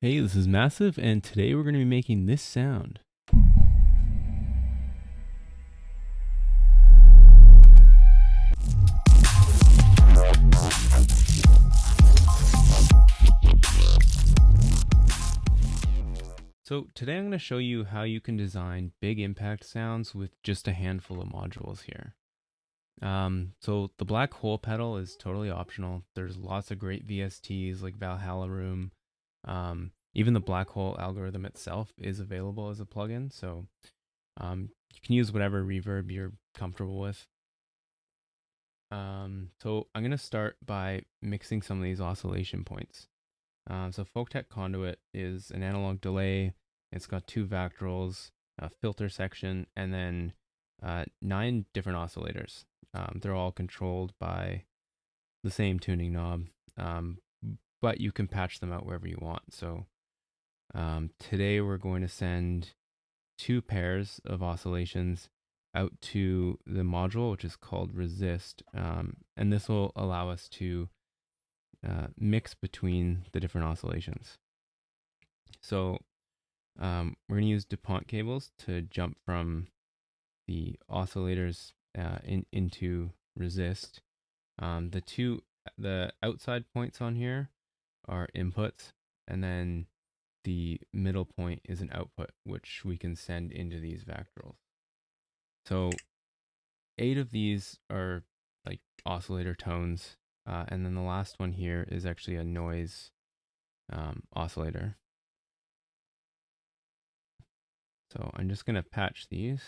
Hey, this is Massive, and today we're going to be making this sound. So today I'm going to show you how you can design big impact sounds with just a handful of modules here. So the black hole pedal is totally optional. There's lots of great VSTs like Valhalla Room. Even the black hole algorithm itself is available as a plugin, so you can use whatever reverb you're comfortable with. So I'm going to start by mixing some of these oscillation points. So Folktek Conduit is an analog delay. It's got two Vactrols, a filter section, and then 9 different oscillators. They're all controlled by the same tuning knob, but you can patch them out wherever you want. So today we're going to send 2 pairs of oscillations out to the module, which is called resist, and this will allow us to mix between the different oscillations. So we're going to use dupont cables to jump from the oscillators into resist. The outside points on here are inputs, and then the middle point is an output, which we can send into these Vactrols. So 8 of these are like oscillator tones, and then the last one here is actually a noise oscillator. So I'm just going to patch these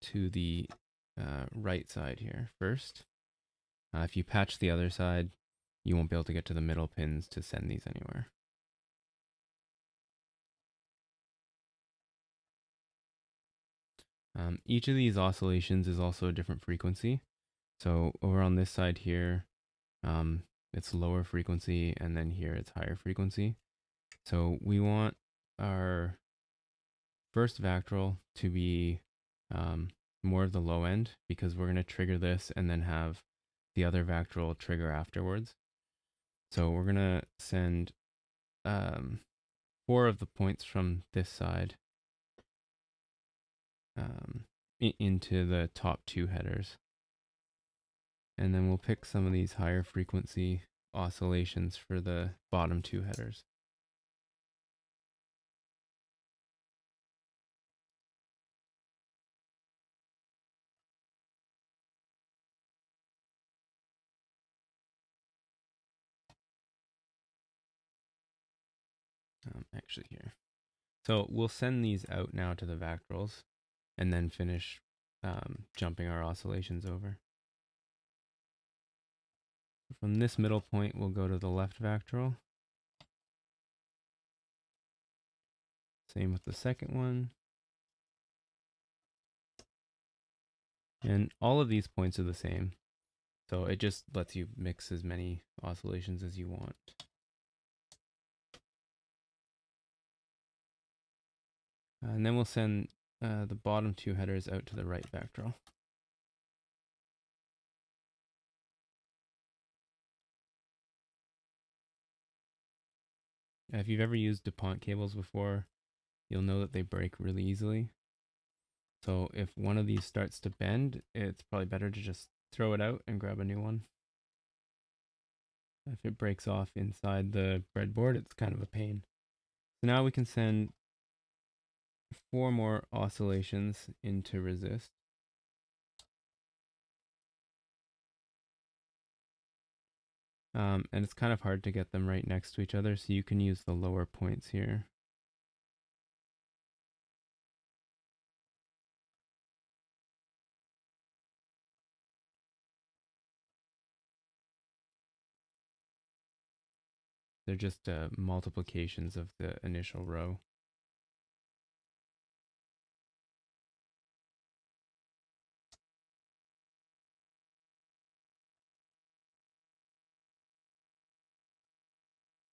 to the right side here first. If you patch the other side, you won't be able to get to the middle pins to send these anywhere. Each of these oscillations is also a different frequency. So over on this side here, it's lower frequency, and then here it's higher frequency. So we want our first Vactral to be more of the low end, because we're going to trigger this and then have the other Vactral trigger afterwards. So we're going to send 4 of the points from this side into the top 2 headers. And then we'll pick some of these higher frequency oscillations for the bottom 2 headers. Actually here. So we'll send these out now to the Vactrols and then finish jumping our oscillations over. From this middle point, we'll go to the left Vactral. Same with the second one. And all of these points are the same. So it just lets you mix as many oscillations as you want. And then we'll send the bottom 2 headers out to the right Vactral. If you've ever used dupont cables before, you'll know that they break really easily. So if one of these starts to bend, it's probably better to just throw it out and grab a new one. If it breaks off inside the breadboard, it's kind of a pain. So now we can send 4 more oscillations into resist. And it's kind of hard to get them right next to each other, so you can use the lower points here. They're just multiplications of the initial row.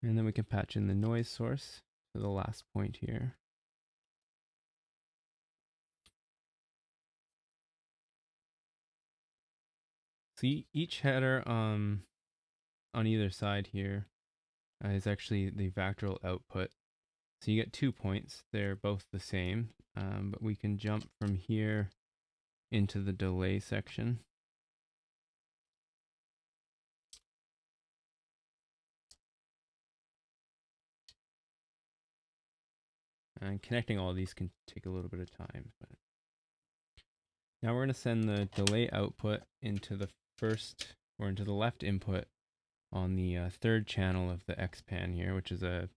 And then we can patch in the noise source to the last point here. See, each header on either side here is actually the Vactral output. So you get 2 points. They're both the same, but we can jump from here into the delay section. And connecting all these can take a little bit of time. But now we're going to send the delay output into the first, or into the left input on the third channel of the XPan here, which is a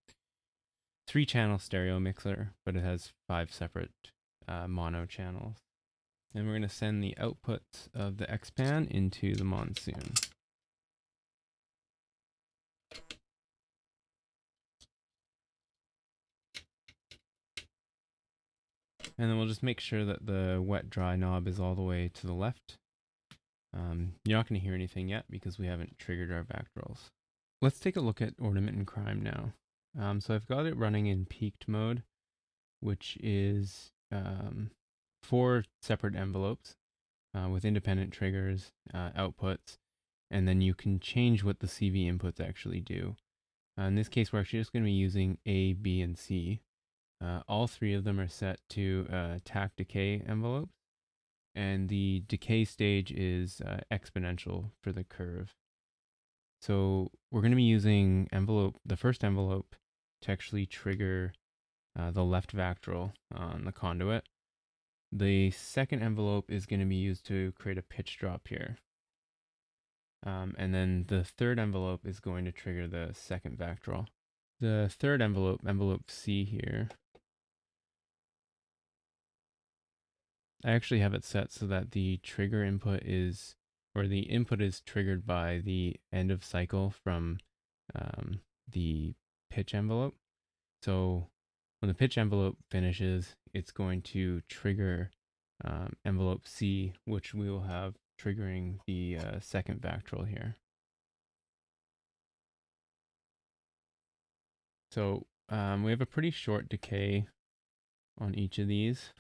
3-channel stereo mixer, but it has 5 separate mono channels. And we're going to send the outputs of the XPan into the Monsoon. And then we'll just make sure that the wet dry knob is all the way to the left. You're not going to hear anything yet because we haven't triggered our Vactrals. Let's take a look at Ornament and Crime now. So I've got it running in peaked mode, which is 4 separate envelopes with independent triggers, outputs, and then you can change what the CV inputs actually do. In this case, we're actually just going to be using A, B, and C. All 3 of them are set to TAC decay envelopes, and the decay stage is exponential for the curve. So we're going to be using the first envelope to actually trigger the left Vactral on the conduit. The second envelope is going to be used to create a pitch drop here. And then the third envelope is going to trigger the second Vactral. The third envelope, envelope C here, I actually have it set so that the trigger input is, or the input is triggered by the end of cycle from the pitch envelope. So when the pitch envelope finishes, it's going to trigger envelope C, which we will have triggering the second Vactral here. So we have a pretty short decay on each of these.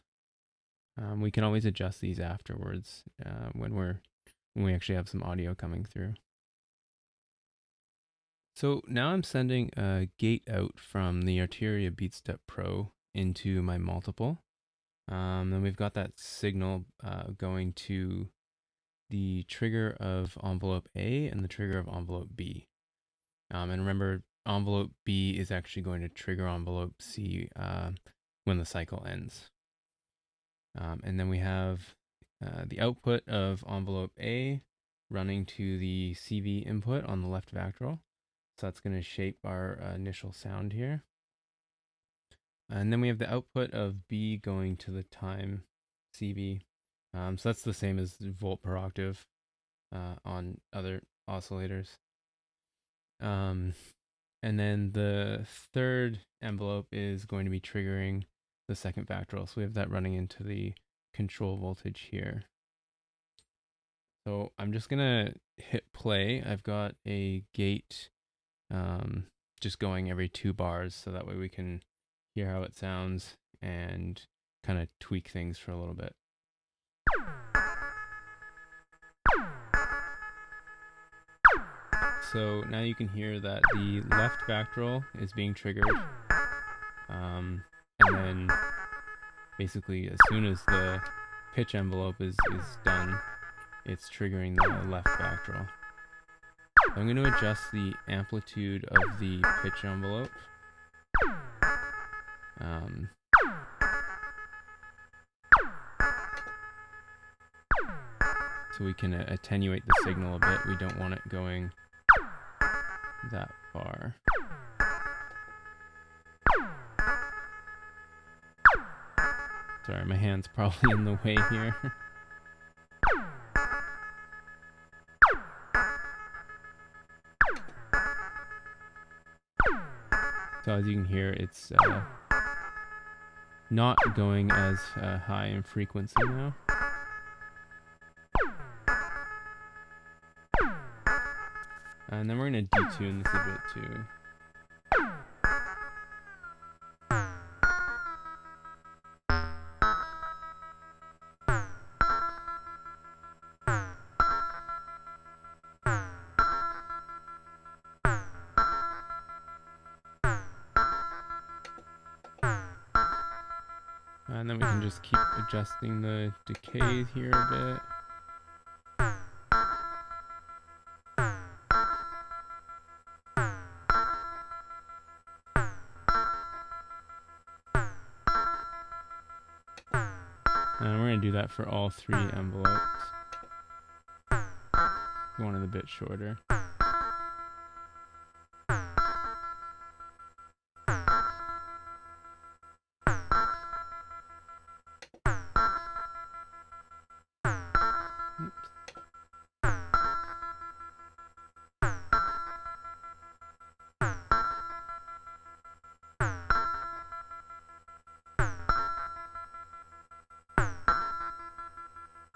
We can always adjust these afterwards when we actually have some audio coming through. So now I'm sending a gate out from the Arteria BeatStep Pro into my multiple. Then we've got that signal going to the trigger of envelope A and the trigger of envelope B. And remember, envelope B is actually going to trigger envelope C when the cycle ends. And then we have the output of envelope A running to the CV input on the left Vactral. So that's going to shape our initial sound here. And then we have the output of B going to the time CV. So that's the same as volt per octave on other oscillators. And then the third envelope is going to be triggering the second Vactral. So we have that running into the control voltage here. So I'm just going to hit play. I've got a gate just going every 2 bars, so that way we can hear how it sounds and kind of tweak things for a little bit. So now you can hear that the left Vactral is being triggered. And then basically as soon as the pitch envelope is done, it's triggering the left Vactral. I'm going to adjust the amplitude of the pitch envelope. So we can attenuate the signal a bit. We don't want it going that far. Sorry, my hand's probably in the way here. So as you can hear, it's not going as high in frequency now. And then we're going to detune this a bit too. And then we can just keep adjusting the decay here a bit. And we're going to do that for all 3 envelopes. One is a bit shorter.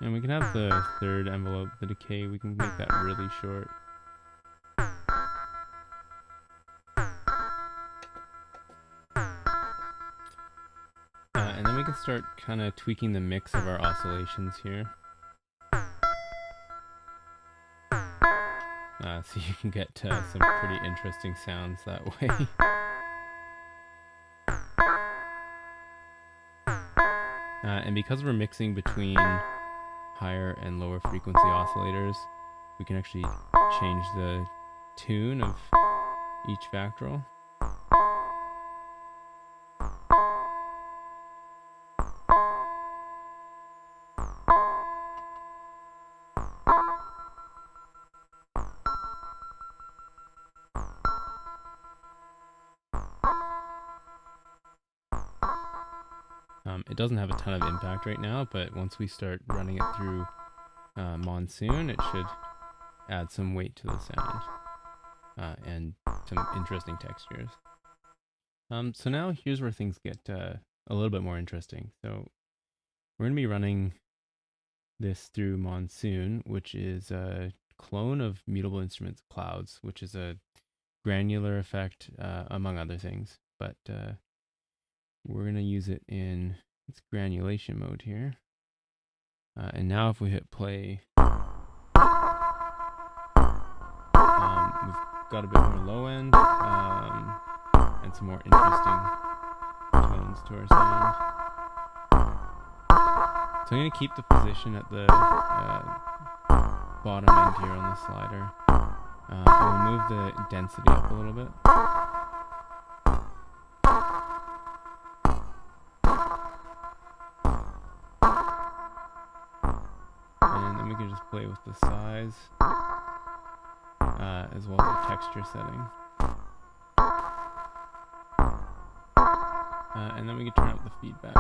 And we can have the 3rd envelope, the decay, we can make that really short. And then we can start kind of tweaking the mix of our oscillations here. So you can get some pretty interesting sounds that way. And because we're mixing between higher and lower frequency oscillators, we can actually change the tune of each factoral. It doesn't have a ton of impact right now, but once we start running it through Monsoon, it should add some weight to the sound and some interesting textures. So now here's where things get a little bit more interesting. So we're going to be running this through Monsoon, which is a clone of Mutable Instruments Clouds, which is a granular effect, among other things. But we're going to use it in its granulation mode here. And now if we hit play, we've got a bit more low end and some more interesting tones to our sound. So I'm going to keep the position at the bottom end here on the slider. I'll move the density up a little bit. And then we can just play with the size as well as the texture setting. And then we can turn up the feedback.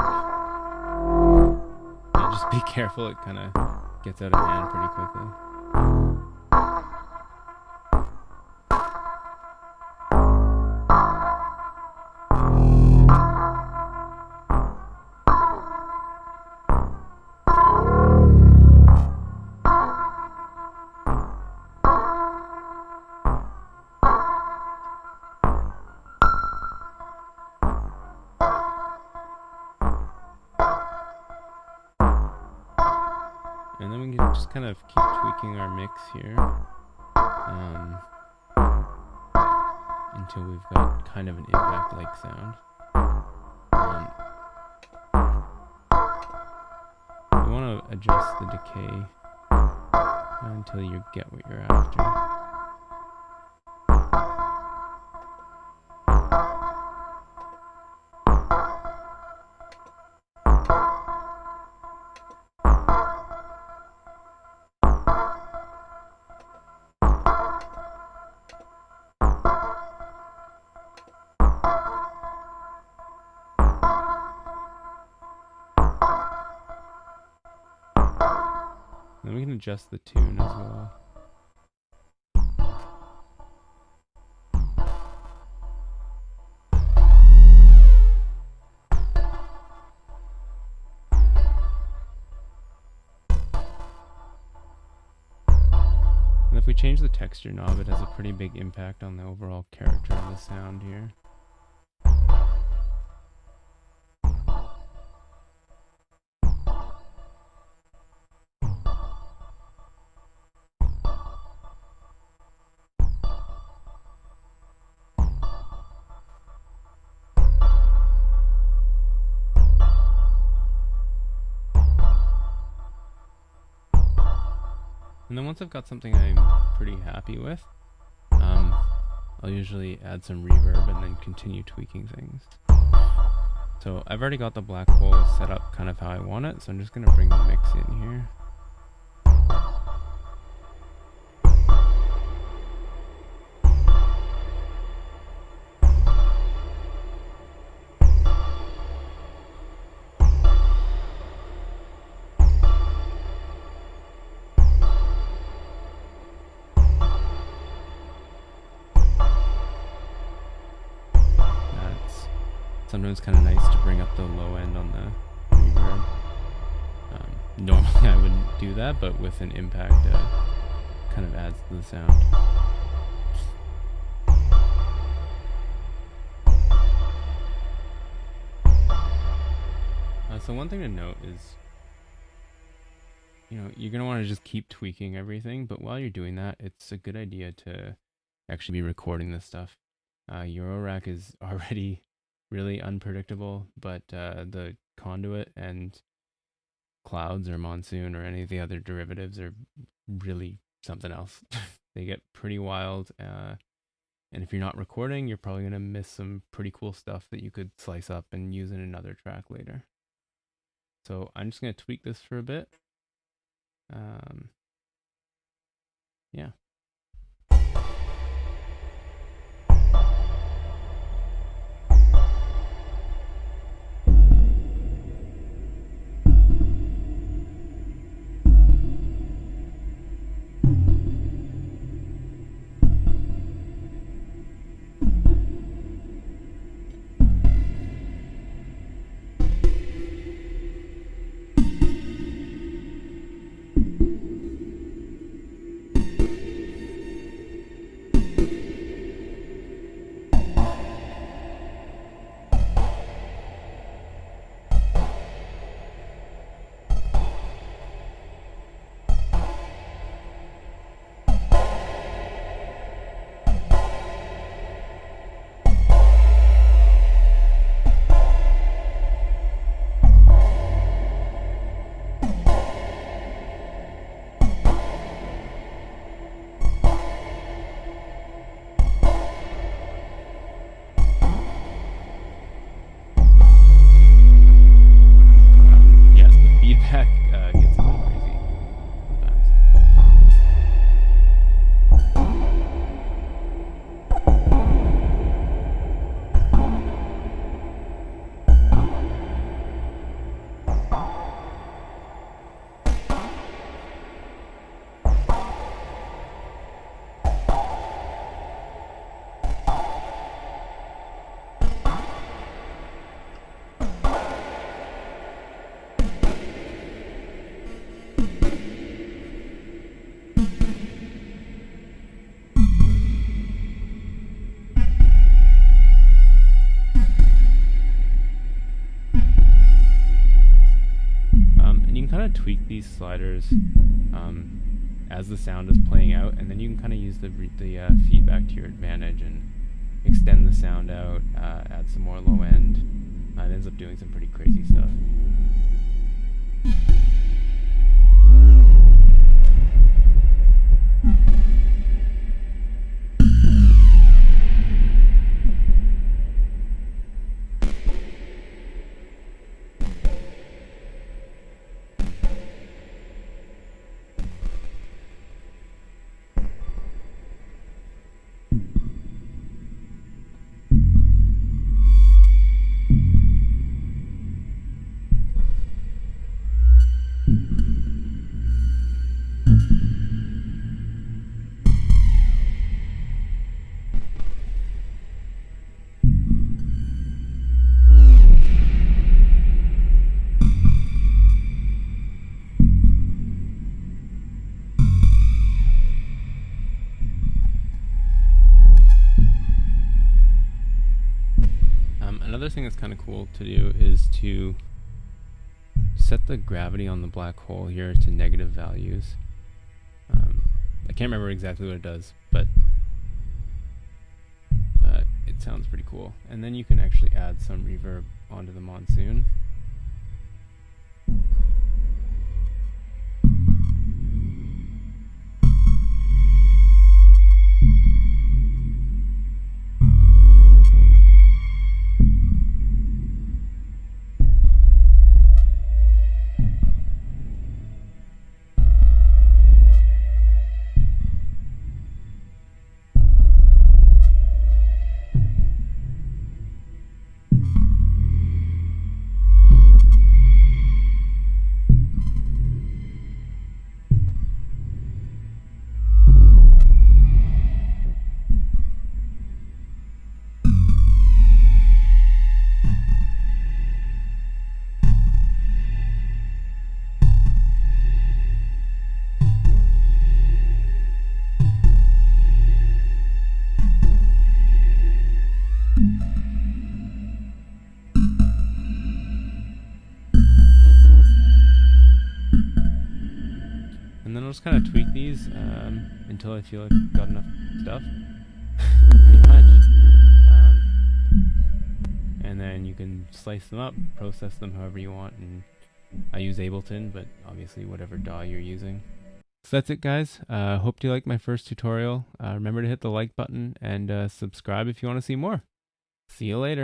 Just be careful, it kind of gets out of hand pretty quickly. And then we can just kind of keep tweaking our mix here until we've got kind of an impact-like sound. You want to adjust the decay until you get what you're after. Then we can adjust the tune as well. And if we change the texture knob, it has a pretty big impact on the overall character of the sound here. And then once I've got something I'm pretty happy with, I'll usually add some reverb and then continue tweaking things. So I've already got the Blackhole set up kind of how I want it, so I'm just going to bring the mix in here. Sometimes kind of nice to bring up the low end on the reverb. Normally I wouldn't do that, but with an impact, kind of adds to the sound. So one thing to note is, you know, you're gonna want to just keep tweaking everything, but while you're doing that, it's a good idea to actually be recording this stuff. Eurorack is already really unpredictable, but the Conduit and Clouds or Monsoon or any of the other derivatives are really something else. They get pretty wild, and if you're not recording, you're probably gonna miss some pretty cool stuff that you could slice up and use in another track later. So I'm just gonna tweak this for a bit. Yeah. Tweak these sliders as the sound is playing out, and then you can kind of use the feedback to your advantage and extend the sound out, add some more low end. It ends up doing some pretty crazy stuff. Another thing that's kind of cool to do is to set the gravity on the Blackhole here to negative values. I can't remember exactly what it does, but it sounds pretty cool. And then you can actually add some reverb onto the Monsoon. And then I'll just kind of tweak these until I feel like I've got enough stuff, pretty much. And then you can slice them up, process them however you want, and I use Ableton, but obviously whatever DAW you're using. So that's it, guys. Hope you liked my first tutorial. Remember to hit the like button and subscribe if you want to see more. See you later.